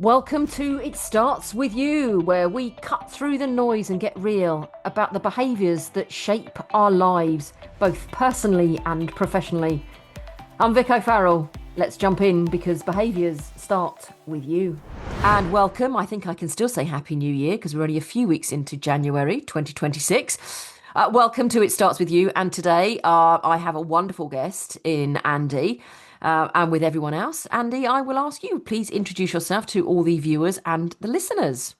Welcome to It Starts With You, where we cut through the noise and get real about the behaviours that shape our lives, both personally and professionally. I'm Vic O'Farrell. Let's jump in because behaviours start with you. And welcome. I think I can still say Happy New Year because we're only a few weeks into January 2026. Welcome to It Starts With You. And today I have a wonderful guest in Andy. And with everyone else, Andy, I will ask you, please introduce yourself to all the viewers and the listeners.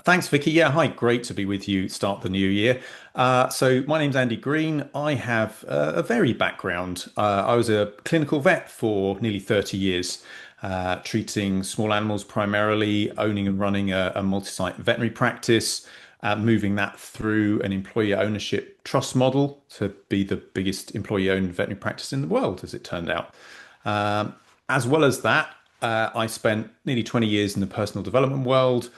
Thanks, Vicky. Yeah, hi. Great to be with you. Start the new year. So my name's Andy Green. I have a varied background. I was a clinical vet for nearly 30 years, treating small animals primarily, owning and running a multi-site veterinary practice, moving that through an employee ownership trust model to be the biggest employee-owned veterinary practice in the world, as it turned out. As well as that, I spent nearly 20 years in the personal development world,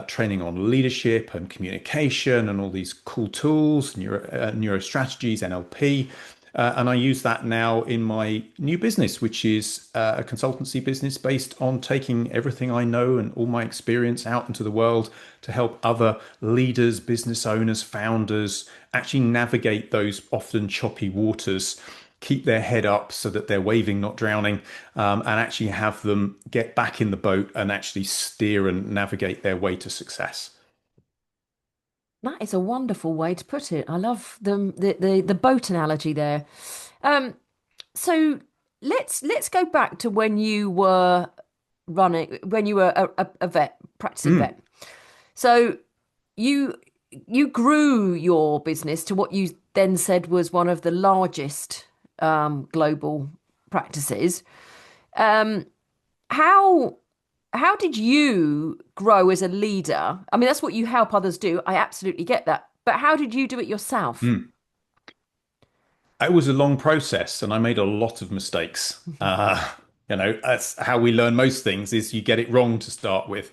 training on leadership and communication and all these cool tools, neurostrategies, NLP. And I use that now in my new business, which is a consultancy business based on taking everything I know and all my experience out into the world to help other leaders, business owners, founders actually navigate those often choppy waters, keep their head up so that they're waving, not drowning, and actually have them get back in the boat and actually steer and navigate their way to success. That is a wonderful way to put it. I love the boat analogy there. Um, so let's go back to when you were when you were a vet, practicing Mm. vet. So you you grew your business to what you then said was one of the largest global practices. Um, how how did you grow as a leader? I mean, that's what you help others do. I absolutely get that. But how did you do it yourself? Mm. It was a long process and I made a lot of mistakes. That's how we learn most things is you get it wrong to start with.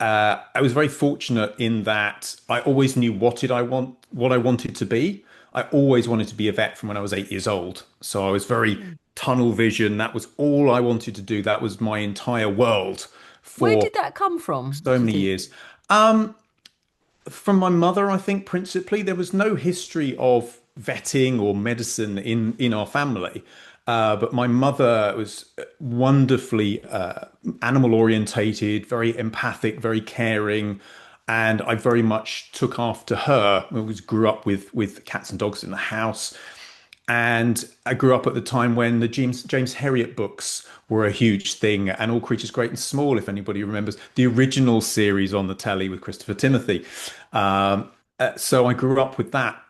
I was very fortunate in that I always knew what I wanted to be. I always wanted to be a vet from when I was 8 years old. So I was very Mm. tunnel vision. That was all I wanted to do. That was my entire world Where for did that come from, so do you many think? years. From my mother, I think principally there was no history of vetting or medicine in our family. But my mother was wonderfully animal orientated, very empathic, very caring, and I very much took after her. I was grew up with cats and dogs in the house, and I grew up at the time when the James Herriot books were a huge thing, and All Creatures Great and Small, if anybody remembers the original series on the telly with Christopher Timothy. So I grew up with that,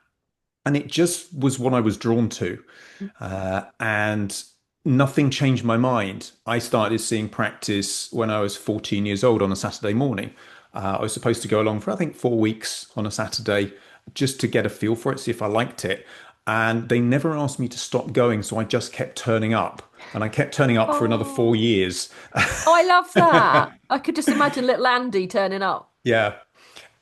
and it just was what I was drawn to. And nothing changed my mind. I started seeing practice when I was 14 years old on a Saturday morning. I was supposed to go along for, I think, 4 weeks on a Saturday just to get a feel for it, see if I liked it. And they never asked me to stop going, so I just kept turning up. And I kept turning up for another four Oh, years. I love that. I could just imagine little Andy turning up. Yeah.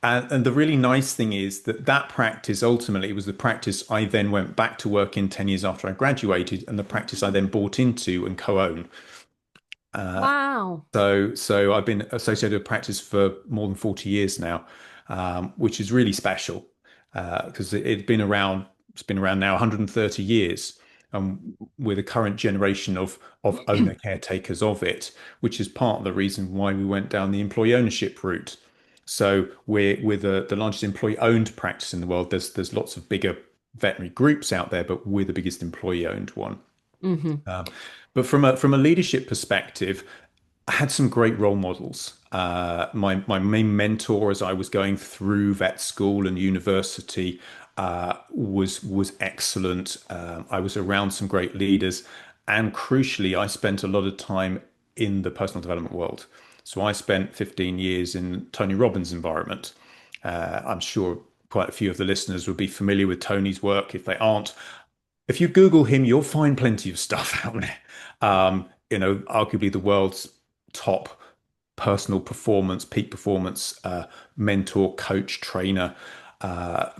And the really nice thing is that that practice ultimately was the practice I then went back to work in 10 years after I graduated, and the practice I then bought into and co-own. Wow. So I've been associated with practice for more than 40 years now, which is really special because it's been around. It's been around now 130 years, we're the current generation of owner caretakers of it, which is part of the reason why we went down the employee ownership route. So we're the largest employee owned practice in the world. There's lots of bigger veterinary groups out there, but we're the biggest employee owned one. Hmm. But from a leadership perspective, I had some great role models. My main mentor as I was going through vet school and university was excellent. I was around some great leaders, and crucially, I spent a lot of time in the personal development world. So I spent 15 years in Tony Robbins' environment. I'm sure quite a few of the listeners would be familiar with Tony's work. If they aren't, if you Google him, you'll find plenty of stuff out there. Arguably the world's top personal performance, peak performance mentor, coach, trainer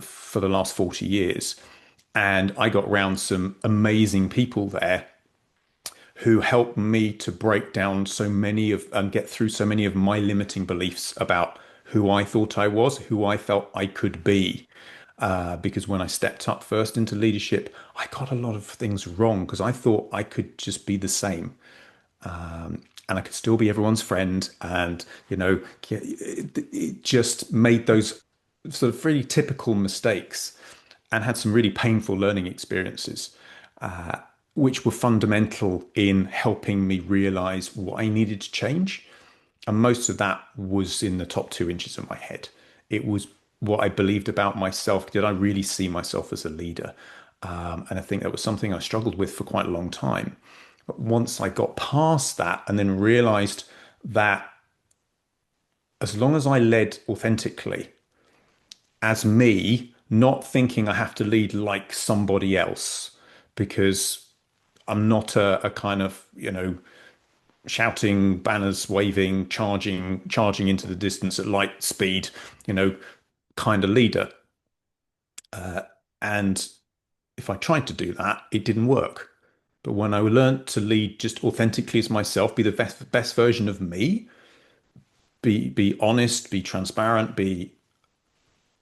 for the last 40 years. And I got around some amazing people there who helped me to break down so many of and get through so many of my limiting beliefs about who I thought I was, who I felt I could be. Because when I stepped up first into leadership, I got a lot of things wrong because I thought I could just be the same, and I could still be everyone's friend. And, it just made those sort of really typical mistakes and had some really painful learning experiences, which were fundamental in helping me realize what I needed to change. And most of that was in the top 2 inches of my head. It was what I believed about myself. Did I really see myself as a leader? And I think that was something I struggled with for quite a long time. But once I got past that and then realized that as long as I led authentically as me, not thinking I have to lead like somebody else, because I'm not a kind of, shouting, banners waving, charging into the distance at light speed, you know, kind of leader. And if I tried to do that, it didn't work. But when I learned to lead just authentically as myself, be the best version of me, be honest, be transparent, be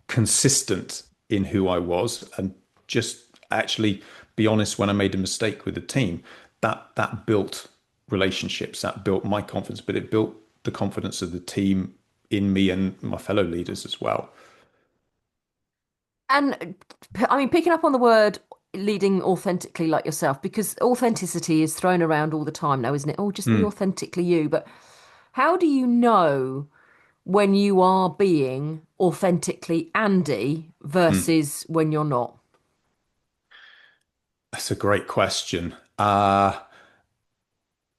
consistent in who I was, and just actually be honest when I made a mistake with the team, that built relationships, that built my confidence, but it built the confidence of the team in me and my fellow leaders as well. And I mean, picking up on the word leading authentically like yourself, because authenticity is thrown around all the time now, isn't it? Oh, just be Mm, authentically you. But how do you know when you are being authentically Andy mm. versus when you're not? That's a great question. I'm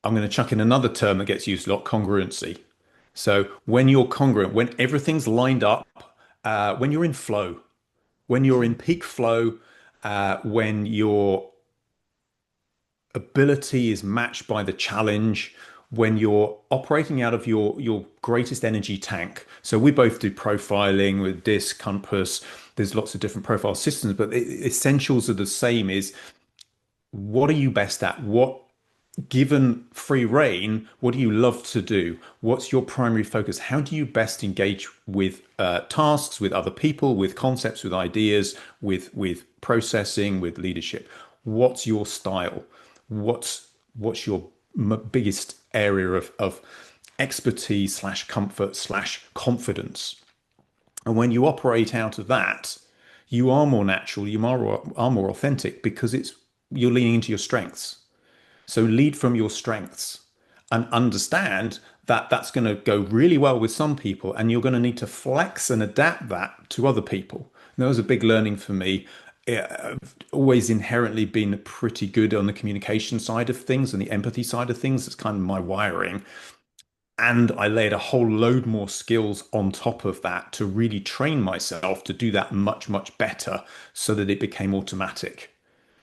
going to chuck in another term that gets used a lot, congruency. So when you're congruent, when everything's lined up, when you're in flow, when you're in peak flow, when your ability is matched by the challenge, when you're operating out of your greatest energy tank. So we both do profiling with DISC, Compass. There's lots of different profile systems, but the essentials are the same. Is what are you best at? What given free reign, what do you love to do? What's your primary focus? How do you best engage with tasks, with other people, with concepts, with ideas, with processing, with leadership? What's your style? What's your biggest area of expertise slash comfort slash confidence? And when you operate out of that, you are more natural, are more authentic because you're leaning into your strengths. So lead from your strengths and understand that that's going to go really well with some people, and you're going to need to flex and adapt that to other people. And that was a big learning for me. I've always inherently been pretty good on the communication side of things and the empathy side of things. It's kind of my wiring. And I laid a whole load more skills on top of that to really train myself to do that much, much better so that it became automatic,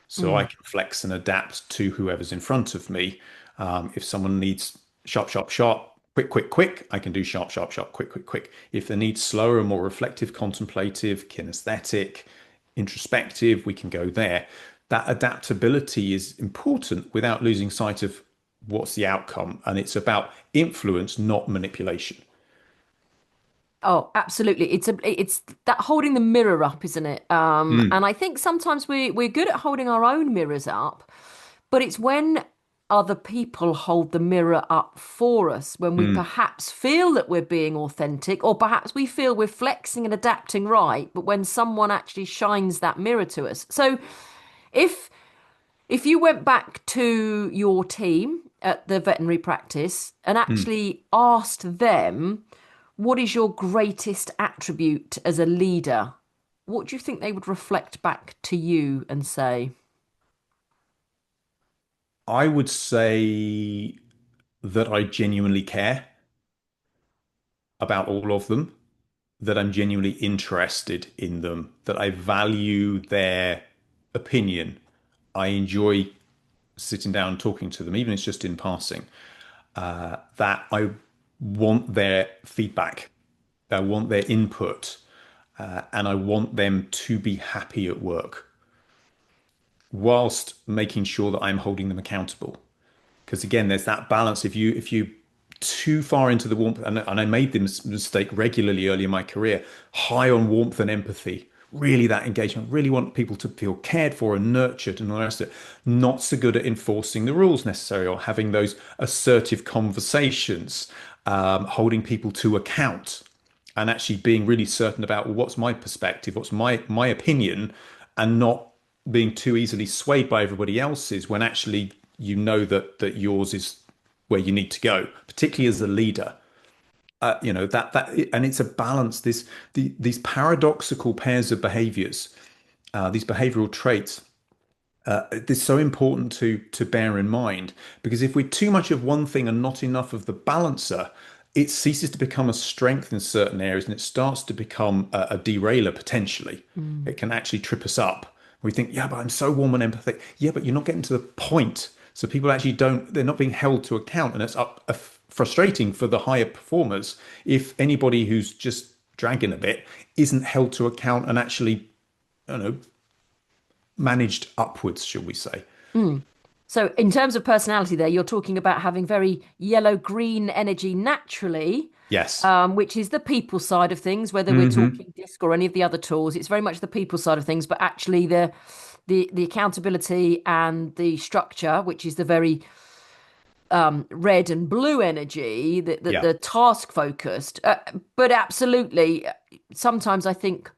so I Mm. can flex and adapt to whoever's in front of me. If someone needs sharp, sharp, sharp, quick, quick, quick, I can do sharp, sharp, sharp, quick, quick, quick. If they need slower and more reflective, contemplative, kinesthetic, introspective, we can go there. That adaptability is important without losing sight of what's the outcome. And it's about influence, not manipulation. Oh, absolutely. It's that holding the mirror up, isn't it? Mm, And I think sometimes we're good at holding our own mirrors up, but it's when other people hold the mirror up for us, when we mm. perhaps feel that we're being authentic, or perhaps we feel we're flexing and adapting right, but when someone actually shines that mirror to us. So if if you went back to your team at the veterinary practice and Mm. actually asked them, what is your greatest attribute as a leader? What do you think they would reflect back to you and say? I would say that I genuinely care about all of them, that I'm genuinely interested in them, that I value their opinion. I enjoy sitting down and talking to them, even if it's just in passing, that I want their feedback, I want their input, and I want them to be happy at work whilst making sure that I'm holding them accountable. Because again, there's that balance. If you too far into the warmth, and I made this mistake regularly early in my career, high on warmth and empathy, really that engagement, really want people to feel cared for and nurtured and all the rest of it. Not so good at enforcing the rules necessarily or having those assertive conversations, holding people to account and actually being really certain about, well, what's my perspective, what's my opinion, and not being too easily swayed by everybody else's when actually you know that yours is where you need to go, particularly as a leader. That and it's a balance. These paradoxical pairs of behaviors, these behavioral traits. It's so important to bear in mind because if we're too much of one thing and not enough of the balancer, it ceases to become a strength in certain areas and it starts to become a derailer potentially. It can actually trip us up. We think, yeah, but I'm so warm and empathetic. Yeah, but you're not getting to the point. So people actually they're not being held to account. And it's frustrating for the higher performers if anybody who's just dragging a bit isn't held to account and actually, I don't know, managed upwards, shall we say. So, in terms of personality, there, you're talking about having very yellow green energy naturally, Yes. which is the people side of things, whether we're talking disc or any of the other tools. It's very much the people side of things, but actually, the accountability and the structure, which is the very red and blue energy, Yeah. the task focused. But absolutely, sometimes I think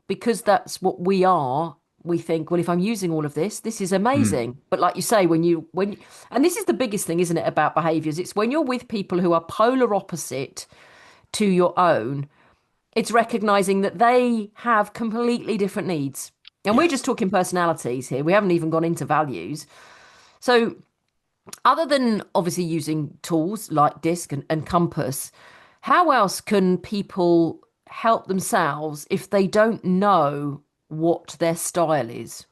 because that's what we are, we think, well, if I'm using all of this is Mm. amazing. But like you say, and this is the biggest thing, isn't it, about behaviors? It's when you're with people who are polar opposite to your own, it's recognizing that they have completely different needs. And we're just Yes. talking personalities here. We haven't even gone into values. So, other than obviously using tools like disc and compass, how else can people help themselves if they don't know what their style is?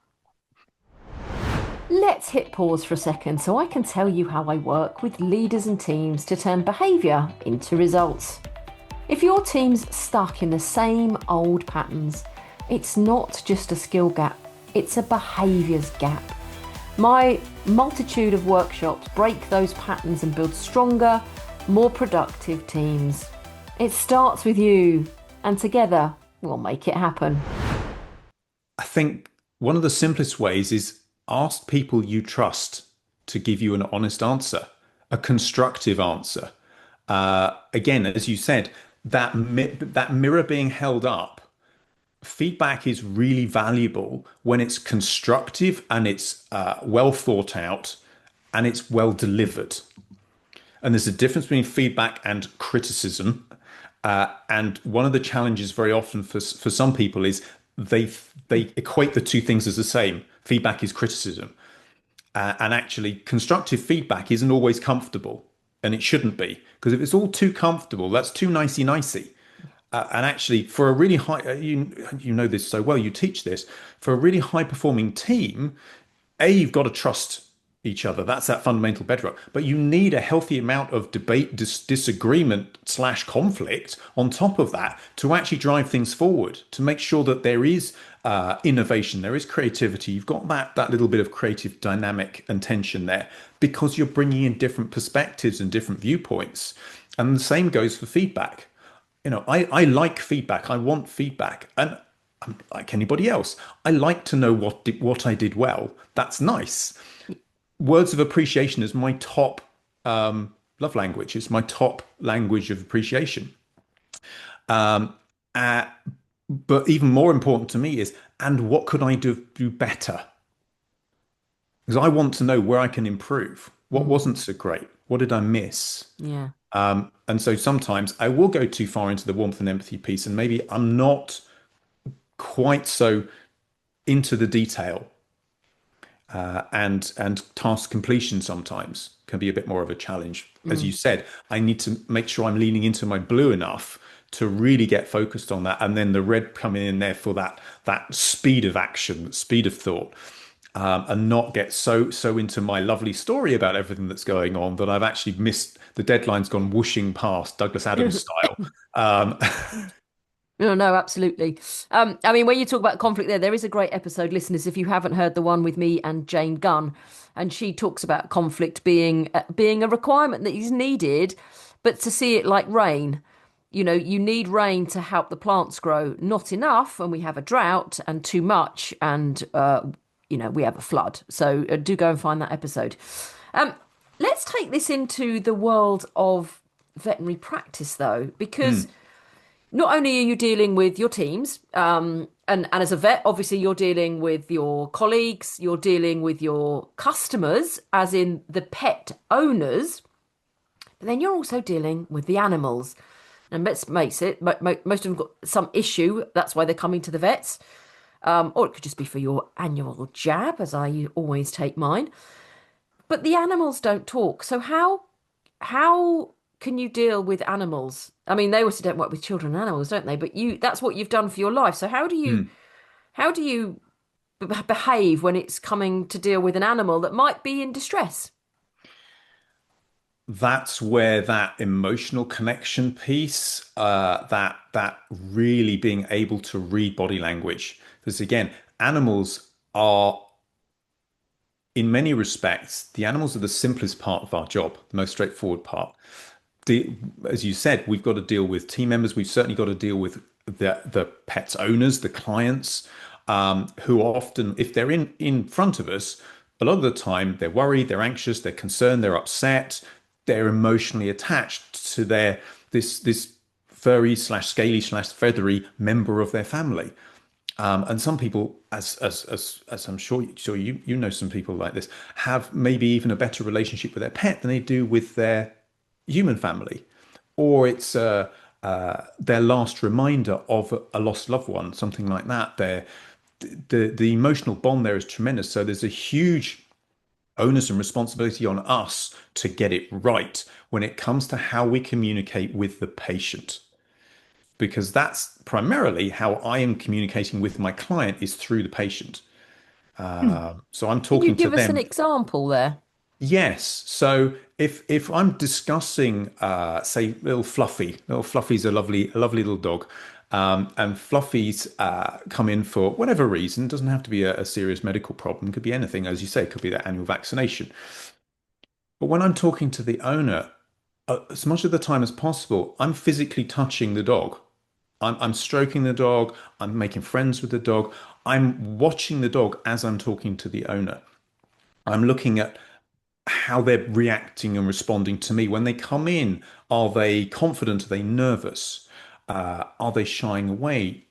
Let's hit pause for a second so I can tell you how I work with leaders and teams to turn behaviour into results. If your team's stuck in the same old patterns, it's not just a skill gap, it's a behaviours gap. My multitude of workshops break those patterns and build stronger, more productive teams. It starts with you, and together we'll make it happen. I think one of the simplest ways is ask people you trust to give you an honest answer, a constructive answer. Again, as you said, that mirror being held up, feedback is really valuable when it's constructive and it's well thought out and it's well delivered. And there's a difference between feedback and criticism. And one of the challenges very often for some people is they they equate the two things as the same. Feedback is criticism, and actually, constructive feedback isn't always comfortable, and it shouldn't be because if it's all too comfortable, that's too nicey nicey. And actually, for a really high, you know this so well, you teach this for a really high performing team. You've got to trust each other. That's that fundamental bedrock. But you need a healthy amount of debate, disagreement slash conflict on top of that to actually drive things forward, to make sure that there is innovation, there is creativity. You've got that little bit of creative dynamic and tension there because you're bringing in different perspectives and different viewpoints. And the same goes for feedback. I like feedback. I want feedback. And I'm like anybody else. I like to know what I did well. That's nice. Words of appreciation is my top love language. It's my top language of appreciation. Um, uh, but even more important to me is, and what could I do better? Because I want to know where I can improve. What Mm, wasn't so great? What did I miss? yeah. And so sometimes I will go too far into the warmth and empathy piece, and maybe I'm not quite so into the detail and task completion sometimes can be a bit more of a challenge. As you Mm. said, I need to make sure I'm leaning into my blue enough to really get focused on that, and then the red coming in there for that speed of action, speed of thought, and not get so into my lovely story about everything that's going on that I've actually missed the deadline's gone whooshing past Douglas Adams style. Um, No, no, absolutely. I mean, when you talk about conflict there is a great episode, listeners, if you haven't heard the one with me and Jane Gunn, and she talks about conflict being a requirement that is needed, but to see it like rain. You know, you need rain to help the plants grow, not enough, and we have a drought, and too much, and we have a flood. So do go and find that episode. Um, let's take this into the world of veterinary practice, though, because Mm. not only are you dealing with your teams, and as a vet, obviously you're dealing with your colleagues, you're dealing with your customers, as in the pet owners, but then you're also dealing with the animals. And let's face it, most of them got some issue. That's why they're coming to the vets. Or it could just be for your annual jab, as I always take mine. But the animals don't talk. So how can you deal with animals? I mean, they also don't work with children and animals, don't they? But that's what you've done for your life. So Mm. how do you behave when it's coming to deal with an animal that might be in distress? That's where that emotional connection piece, that really being able to read body language. Because again, animals are, in many respects, the animals are the simplest part of our job, the most straightforward part. As you said, we've got to deal with team members. We've certainly got to deal with the pets owners, the clients, who often, if they're in front of us, a lot of the time they're worried, they're anxious, they're concerned, they're upset, they're emotionally attached to this furry slash scaly slash feathery member of their family. And some people, as I'm sure you know some people like this, have maybe even a better relationship with their pet than they do with their human family, or it's their last reminder of a lost loved one, something like that. The emotional bond there is tremendous. So there's a huge onus and responsibility on us to get it right when it comes to how we communicate with the patient, because that's primarily how I am communicating with my client is through the patient. So I'm Can you talking to give us an them. example there? Yes. So if I'm discussing, say, little Fluffy's a lovely little dog, and Fluffy's come in for whatever reason, doesn't have to be a serious medical problem, could be anything, as you say, could be their annual vaccination. But when I'm talking to the owner, as much of the time as possible, I'm physically touching the dog. I'm stroking the dog. I'm making friends with the dog. I'm watching the dog as I'm talking to the owner. I'm looking at how they're reacting and responding to me when they come in. Are they confident? Are they nervous? Are they shying away?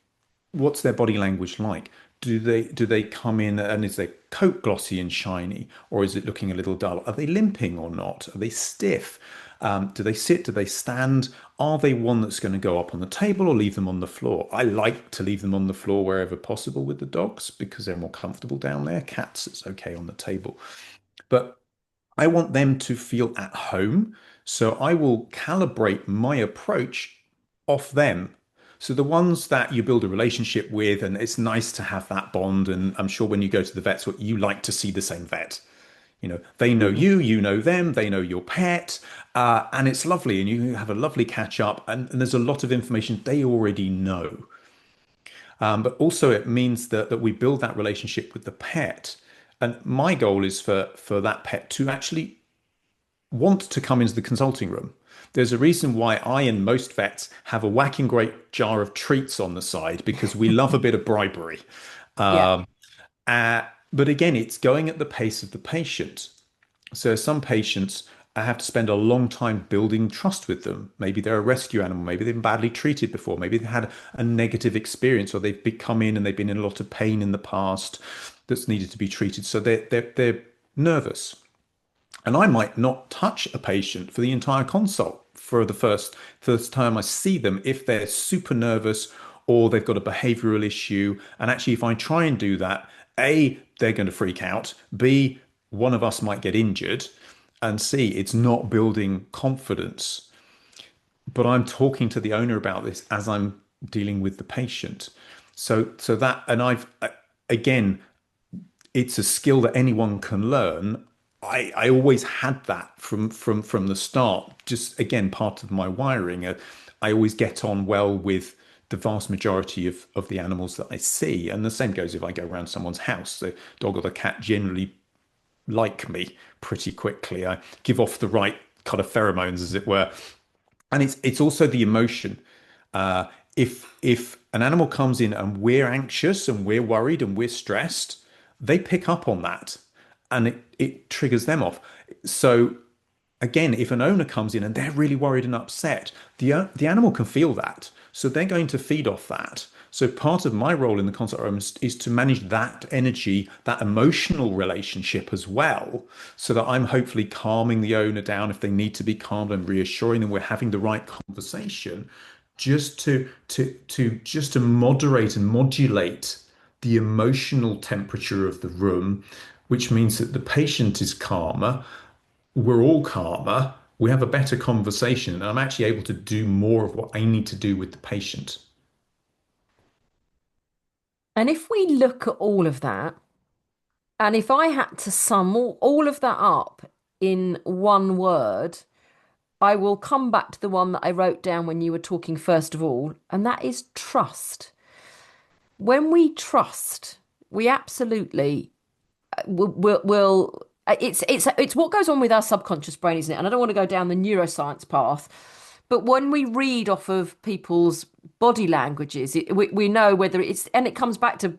What's their body language like? Do they come in and is their coat glossy and shiny, or is it looking a little dull? Are they limping or not? Are they stiff? Do they sit? Do they stand? Are they one that's going to go up on the table or leave them on the floor? I like to leave them on the floor wherever possible with the dogs because they're more comfortable down there. Cats, it's okay on the table. But I want them to feel at home. So I will calibrate my approach off them. So the ones that you build a relationship with, and it's nice to have that bond. And I'm sure when you go to the vets, what you like to see the same vet. They know Mm. you, you know them, they know your pet, and it's lovely. And you have a lovely catch up, and there's a lot of information they already know. But also, it means that we build that relationship with the pet. And my goal is for that pet to actually want to come into the consulting room. There's a reason why I and most vets have a whacking great jar of treats on the side because we love a bit of bribery. Yeah. Uh, but again, it's going at the pace of the patient. So some patients, I have to spend a long time building trust with them. Maybe they're a rescue animal. Maybe they've been badly treated before. Maybe they've had a negative experience, or they've come in and they've been in a lot of pain in the past that's needed to be treated. So they're nervous. And I might not touch a patient for the entire consult for the first time I see them if they're super nervous or they've got a behavioral issue. And actually, if I try and do that, A, they're going to freak out. B, one of us might get injured. And C, it's not building confidence. But I'm talking to the owner about this as I'm dealing with the patient. So that, and again, it's a skill that anyone can learn. I always had that from the start. Just again, part of my wiring. I always get on well with the vast majority of the animals that I see. And the same goes if I go around someone's house. The dog or the cat generally like me pretty quickly. I give off the right kind of pheromones, as it were. And it's also the emotion. If an animal comes in and we're anxious and we're worried and we're stressed, they pick up on that and it triggers them off. So again, if an owner comes in and they're really worried and upset, the animal can feel that. So they're going to feed off that. So part of my role in the concert room is to manage that energy, that emotional relationship as well, so that I'm hopefully calming the owner down if they need to be calmed and reassuring them we're having the right conversation, just to moderate and modulate the emotional temperature of the room, which means that the patient is calmer, we're all calmer, we have a better conversation, and I'm actually able to do more of what I need to do with the patient. And if we look at all of that, and if I had to sum all of that up in one word, I will come back to the one that I wrote down when you were talking first of all, and that is trust. When we trust, we absolutely will. It's what goes on with our subconscious brain, isn't it? And I don't want to go down the neuroscience path, but when we read off of people's body languages, we know whether it's, and it comes back to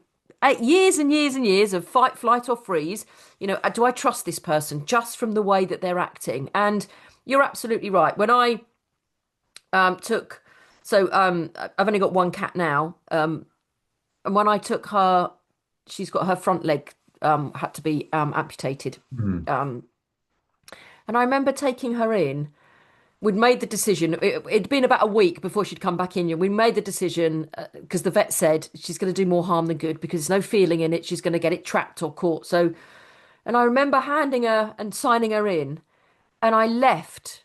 years and years and years of fight, flight, or freeze. Do I trust this person just from the way that they're acting? And you're absolutely right. When I took, I've only got one cat now, and when I took her, she's got her front leg had to be amputated. Mm. Um, and I remember taking her in. We'd made the decision. It'd been about a week before she'd come back in. We made the decision because the vet said she's going to do more harm than good because there's no feeling in it. She's going to get it trapped or caught. So, and I remember handing her and signing her in, and I left.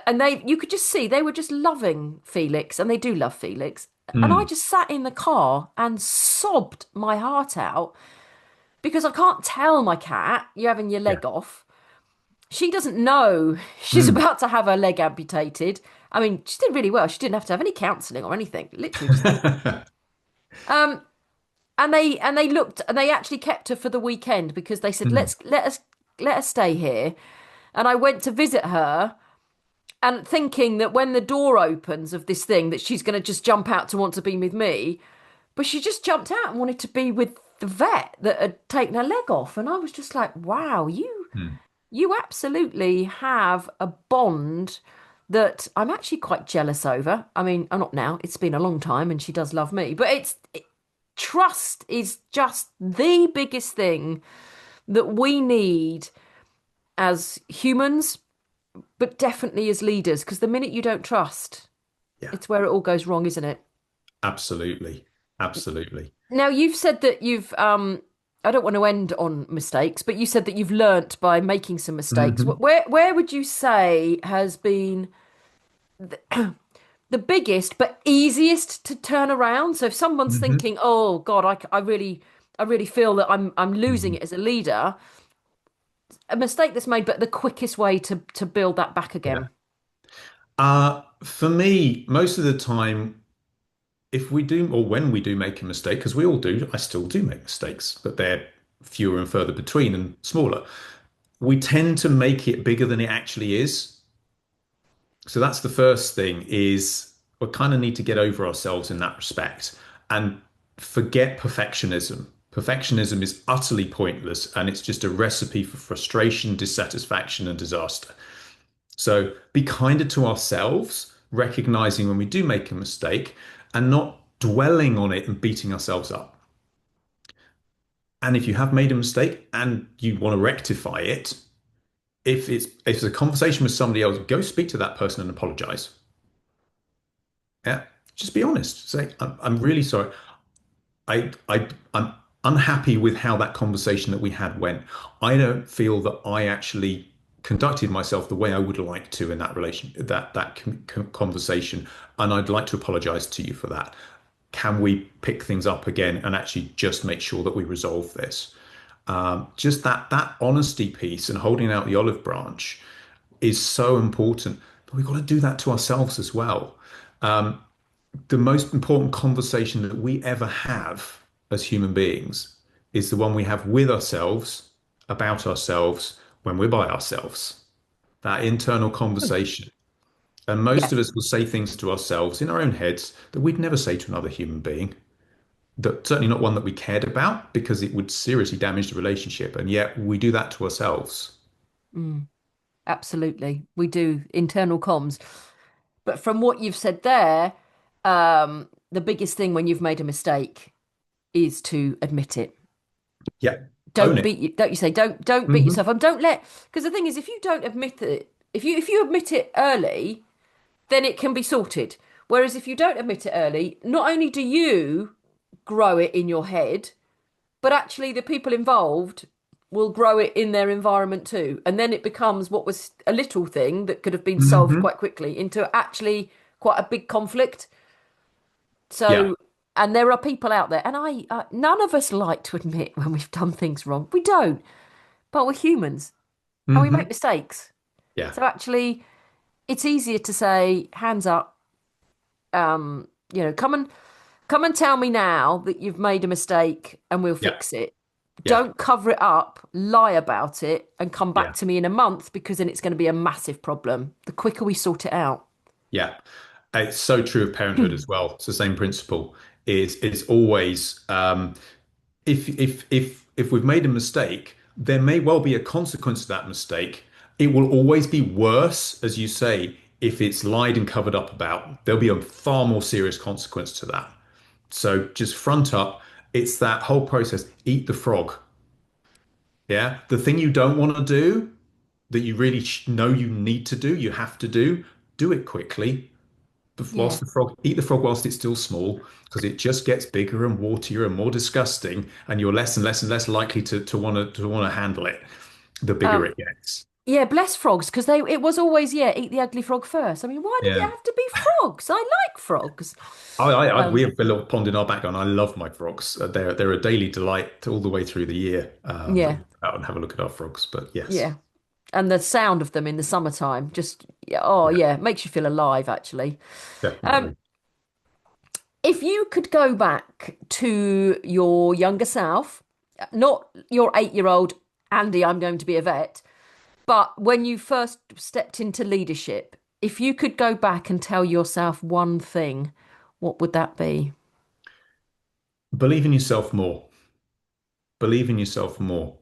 And you could just see they were just loving Felix, and they do love Felix. And I Mm. just sat in the car and sobbed my heart out because I can't tell my cat you're having your Yeah. leg off. She doesn't know she's Mm. about to have her leg amputated. I mean, she did really well. She didn't have to have any counselling or anything. Literally just did. Um, and they looked and they actually kept her for the weekend because they said, Mm. let us stay here. And I went to visit her and thinking that when the door opens of this thing that she's going to just jump out to want to be with me, but she just jumped out and wanted to be with the vet that had taken her leg off. And I was just like, wow, Mm. you absolutely have a bond that I'm actually quite jealous over. I mean, I'm not now. It's been a long time and she does love me, but trust is just the biggest thing that we need as humans, but definitely as leaders, because the minute you don't trust, Yeah, it's where it all goes wrong, isn't it? absolutely. Absolutely. Now, you've said that I don't want to end on mistakes, but you said that you've learnt by making some mistakes. Hmm. Where would you say has been the biggest but easiest to turn around? So if someone's Hmm. thinking, "Oh God, I really feel that I'm losing Hmm. it as a leader," a mistake that's made, but the quickest way to build that back Yeah. again. For me, most of the time, if we do, or when we do make a mistake, because we all do, I still do make mistakes, but they're fewer and further between and smaller. We tend to make it bigger than it actually is. So that's the first thing is we kind of need to get over ourselves in that respect and forget perfectionism. Perfectionism is utterly pointless and it's just a recipe for frustration, dissatisfaction, and disaster. So be kinder to ourselves, recognizing when we do make a mistake and not dwelling on it and beating ourselves up. And if you have made a mistake and you want to rectify it, if it's a conversation with somebody else, go speak to that person and apologize. Yeah, just be honest. Say, I'm really sorry. I'm unhappy with how that conversation that we had went. I don't feel that I actually conducted myself the way I would like to in that conversation, and I'd like to apologize to you for that. Can we pick things up again and actually just make sure that we resolve this? Just that honesty piece and holding out the olive branch is so important. But we've got to do that to ourselves as well. the most important conversation that we ever have as human beings is the one we have with ourselves, about ourselves, when we're by ourselves. That internal conversation. And Yeah. most of us will say things to ourselves in our own heads that we'd never say to another human being. That certainly not one that we cared about because it would seriously damage the relationship. And yet we do that to ourselves. Mm, absolutely. We do internal comms. But from what you've said there, the biggest thing when you've made a mistake is to admit it. Yeah. Own Don't it. beat you, don't you say, don't beat Hmm. yourself up. Don't let, because the thing is, if you don't admit it, if you admit it early, then it can be sorted. Whereas if you don't admit it early, not only do you grow it in your head, but actually the people involved will grow it in their environment too. And then it becomes what was a little thing that could have been solved Hmm. quite quickly into actually quite a big conflict. Yeah. So, and there are people out there, and none of us like to admit when we've done things wrong. We don't, but we're humans and we make Hmm. mistakes. Yeah. So actually, it's easier to say, hands up, come and tell me now that you've made a mistake and we'll Yeah. fix it. Yeah. Don't cover it up, lie about it, and come back Yeah. to me in a month because then it's going to be a massive problem. The quicker we sort it out. Yeah. It's so true of parenthood as well. It's the same principle. Is always if we've made a mistake, there may well be a consequence to that mistake. It will always be worse, as you say, if it's lied and covered up about. There'll be a far more serious consequence to that. So just front up. It's that whole process. Eat the frog. Yeah. The thing you don't want to do that you really know you need to do, you have to do it quickly Yeah. whilst the frog, eat the frog whilst it's still small, because it just gets bigger and wartier and more disgusting, and you're less and less and less likely to want to handle it the bigger Um, it gets. yeah, bless frogs, because they it was always, yeah, eat the ugly frog first. I mean, why did it Yeah. have to be frogs? I like frogs. We Um, have a little pond in our back, and I love my frogs. They're a daily delight all the way through the year. That we yeah, go out and have a look at our frogs. But yes, yeah. And the sound of them in the summertime just, yeah, oh yeah, yeah, makes you feel alive, actually. Um, definitely. if you could go back to your younger self, not your 8-year-old Andy, I'm going to be a vet, but when you first stepped into leadership, if you could go back and tell yourself one thing, what would that be? Believe in yourself more. Believe in yourself more.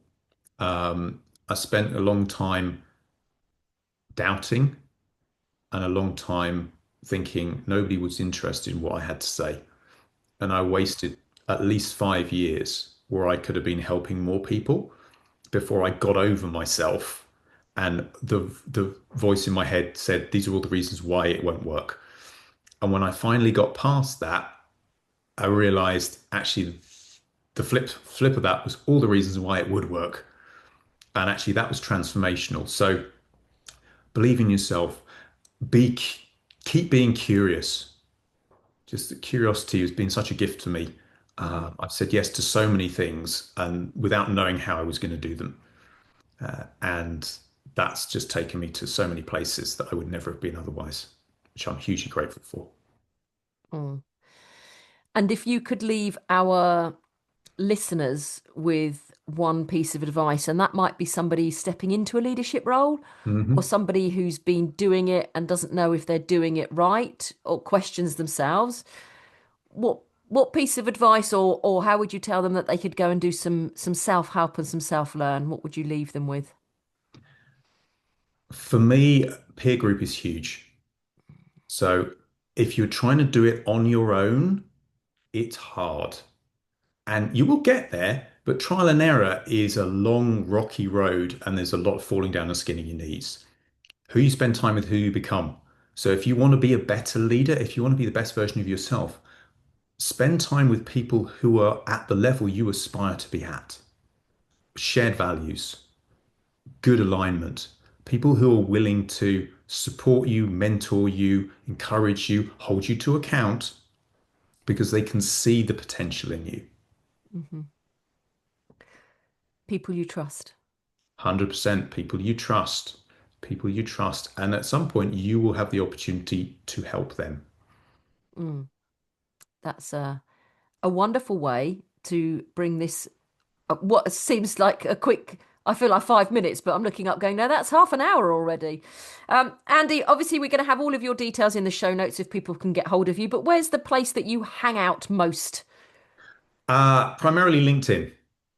I spent a long time doubting and a long time thinking nobody was interested in what I had to say. And I wasted at least 5 years where I could have been helping more people before I got over myself. And the voice in my head said, these are all the reasons why it won't work. And when I finally got past that, I realized actually the flip of that was all the reasons why it would work. And actually that was transformational. So believe in yourself, be keep being curious. Just the curiosity has been such a gift to me. Mm, I've said yes to so many things and without knowing how I was going to do them. And that's just taken me to so many places that I would never have been otherwise, which I'm hugely grateful for. mm. And if you could leave our listeners with one piece of advice, and that might be somebody stepping into a leadership role or Hmm. somebody who's been doing it and doesn't know if they're doing it right or questions themselves, what what piece of advice or how would you tell them that they could go and do some self-help and some self-learn? What would you leave them with? For me, peer group is huge. So if you're trying to do it on your own, it's hard. And you will get there, but trial and error is a long, rocky road, and there's a lot of falling down the skin of your knees. Who you spend time with, who you become. So if you want to be a better leader, if you want to be the best version of yourself, spend time with people who are at the level you aspire to be at. Shared values, good alignment, people who are willing to support you, mentor you, encourage you, hold you to account because they can see the potential in you. Hmm. People you trust. 100% people you trust. And at some point, you will have the opportunity to help them. Mm. That's a wonderful way to bring this, what seems like a quick, I feel like 5 minutes, but I'm looking up going, no, that's half an hour already. Andy, obviously, we're going to have all of your details in the show notes if people can get hold of you, but where's the place that you hang out most? Primarily LinkedIn.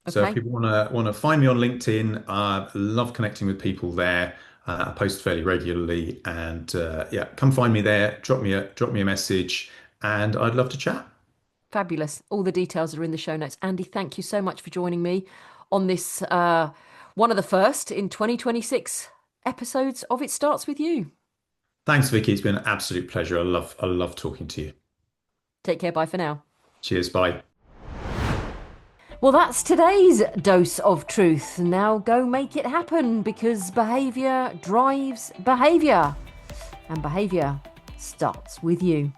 So if Okay, people want to find me on LinkedIn, I love connecting with people there. I post fairly regularly, and yeah, come find me there. Drop me a message, and I'd love to chat. fabulous. All the details are in the show notes. Andy, thank you so much for joining me on this, one of the first in 2026 episodes of It Starts With You. Thanks, Vicky. It's been an absolute pleasure. I love talking to you. Take care. Bye for now. Cheers. Bye. Well, that's today's dose of truth. Now go make it happen because behaviour drives behaviour, and behaviour starts with you.